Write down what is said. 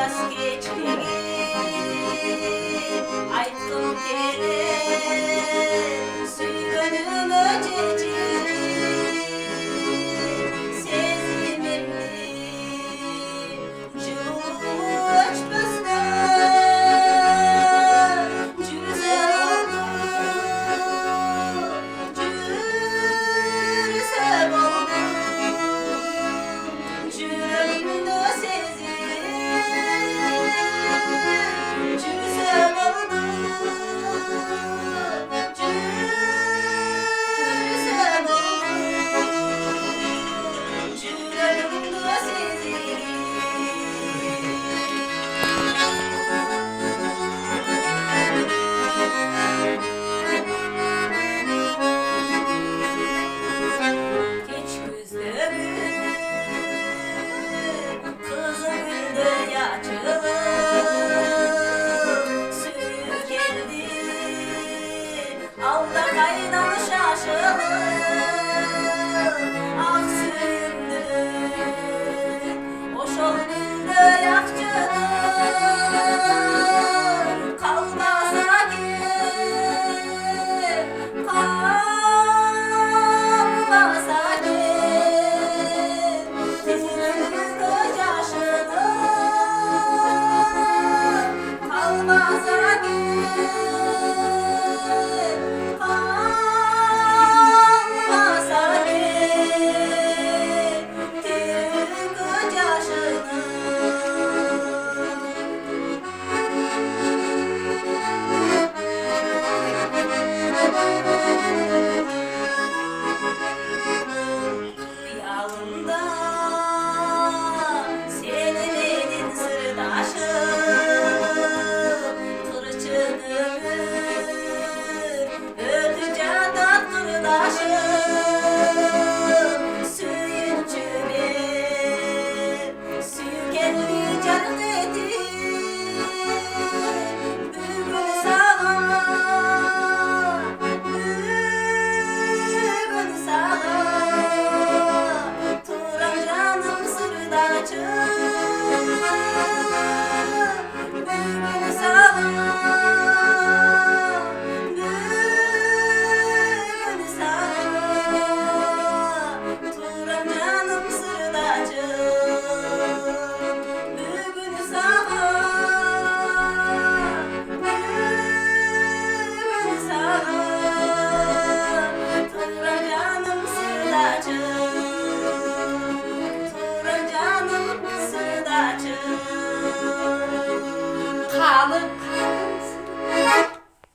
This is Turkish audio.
yaz keçliği aytım kere süygönüm öceci sezimimdi cıvuç bızdı cüze oldu cüze oldu cürümdü sezim cüze oldu Allah kaynalı şaşılı ah süründü hoş ol güldü yakçılı kalmasa ki kalmasa ki tizildi yaşılı kalmasa ki Turan canım sırdaçım